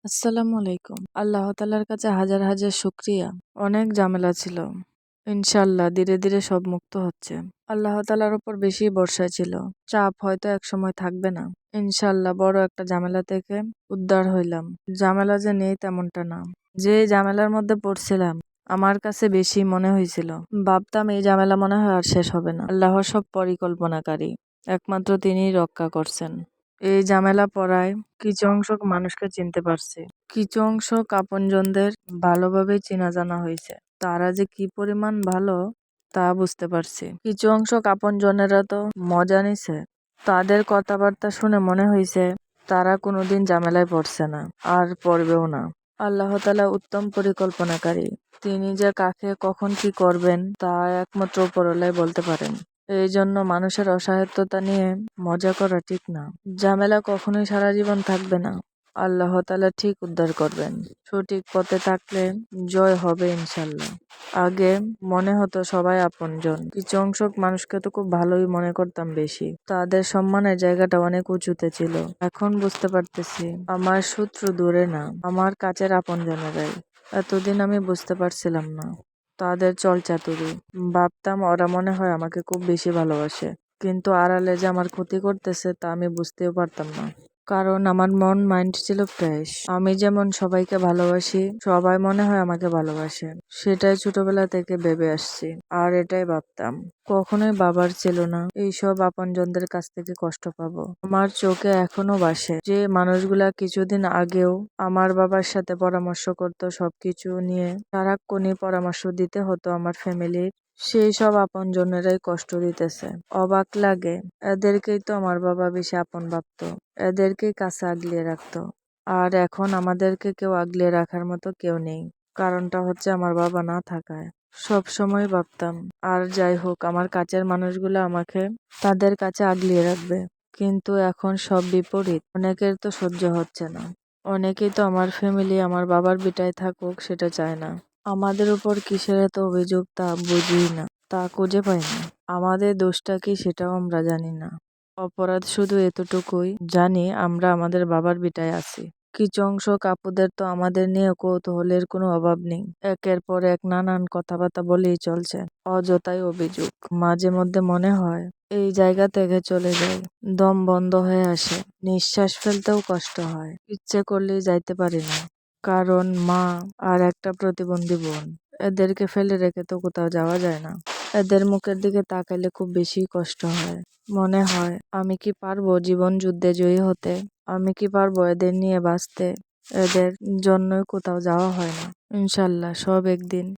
আসসালামু আলাইকুম। আল্লাহ তাআলার কাছে হাজার হাজার শুকরিয়া। অনেক ঝামেলা ছিল। ইনশাআল্লাহ ধীরে ধীরে সব মুক্ত হচ্ছে। আল্লাহ তাআলার উপর বেশি ভরসা ছিল। চাপ হয়তো একসময় থাকবে না। ইনশাআল্লাহ বড় একটা ঝামেলা থেকে উদ্ধার হইলাম। ঝামেলা যে নেই তেমনটা না। যে ঝামেলার মধ্যে পড়ছিলাম আমার কাছে বেশি মনে হয়েছিল। ভাবতাম এই ঝামেলা মনে হয় আর শেষ হবে না। আল্লাহর সব পরিকল্পনাকারী। একমাত্র তিনিই রক্ষা করছেন। এই ঝামেলা পড়ায় কিছু অংশ মানুষকে চিনতে পারছি। কিছু অংশ আপনজনদের ভালোভাবে চেনা জানা হয়েছে। তারা যে কি পরিমাণ ভালো তা বুঝতে পারছি। কিছু অংশ আপনজনেরা তো মজা নিছে। তাদের কথাবার্তা শুনে মনে হয়েছে তারা কোনোদিন ঝামেলায় পড়ছে না আর পড়বেও না। আল্লাহ তাআলা উত্তম পরিকল্পনাকারী। তিনি যে কাকে কখন কি করবেন তা একমাত্র উপরওয়ালাই বলতে পারেন। এই জন্য মানুষের অসহায়তা নিয়ে মজা করা ঠিক না। ঝামেলা কখনোই সারা জীবন থাকবে না। আল্লাহ তাআলা ঠিক উদ্ধার করবেন। সঠিক পথে থাকলে জয় হবে ইনশাল্লাহ। আগে মনে হতো সবাই আপনজন। কিছু অংশ মানুষকে তো খুব ভালোই মনে করতাম বেশি। তাদের সম্মানের জায়গাটা অনেক উঁচুতে ছিল। এখন বুঝতে পারতেছি আমার শত্রু দূরে না, আমার কাছের আপনজনেরাই। এতদিন আমি বুঝতে পারছিলাম না তাদের চলচাতুরি। ভাবতাম ওরা মনে হয় আমাকে খুব বেশি ভালোবাসে, কিন্তু আড়ালে যে আমার ক্ষতি করতেছে তা আমি বুঝতেও পারতাম না। কারণ আমার মাইন্ড ছিল ফ্রেশ। আমি যেমন সবাইকে ভালোবাসি, সবাই মনে হয় আমাকে ভালোবাসে। সেটাই ছোটবেলা থেকে ভেবে আসছি। আর এটাই ভাবতাম কখনোই বাবার ছিল না এইসব আপনজনদের কাছ থেকে কষ্ট পাবো। আমার চোখে এখনো ভাসে যে মানুষগুলা কিছুদিন আগেও আমার বাবার সাথে পরামর্শ করতো সবকিছু নিয়ে। সারাক্ষণই পরামর্শ দিতে হতো আমার ফ্যামিলির। সেই সব আপনজনেরাই কষ্ট দিতেছে। অবাক লাগে, এদেরকেই তো আমার বাবা বেশি আপন ভাবতো, এদেরকেই কাছে আগলিয়ে রাখতো। আর এখন আমাদেরকে কেউ আগলিয়ে রাখার মতো কেউ নেই। কারণটা হচ্ছে আমার বাবা না থাকায়। সব সময় ভাবতাম আর যাই হোক আমার কাছের মানুষগুলো আমাকে তাদের কাছে আগলিয়ে রাখবে, কিন্তু এখন সব বিপরীত। অনেকের তো সহ্য হচ্ছে না। অনেকেই তো আমার ফ্যামিলি আমার বাবার বিটায় থাকুক সেটা চায় না। আমাদের উপর কিসের এত অভিযোগ তা বুঝি না, তা খুঁজে পাই না। আমাদের দোষটা কি সেটাও আমরা জানি না। অপরাধ শুধু এতটুকুই জানি আমরা আমাদের বাবার বিটায় আছি। কিছু অংশ কাপুদের তো আমাদের নিয়ে কৌতূহলের কোনো অভাব নেই। একের পর এক নানান কথাবার্তা বলেই চলছে, অযথাই অভিযোগ। মাঝে মধ্যে মনে হয় এই জায়গা থেকে চলে যাই। দম বন্ধ হয়ে আসে, নিঃশ্বাস ফেলতেও কষ্ট হয়। ইচ্ছে করলেই যাইতে পারি না, কারণ মা আর একটা প্রতিবন্ধী বোন। এদেরকে ফেলে রেখে তো কোথাও যাওয়া যায় না। এদের মুখের দিকে তাকাইলে খুব বেশি কষ্ট হয়। মনে হয় আমি কি পারবো জীবন যুদ্ধে জয়ী হতে? আমি কি পারবো এদের নিয়ে বাঁচতে? এদের জন্যই কোথাও যাওয়া হয় না। ইনশাল্লাহ সব একদিন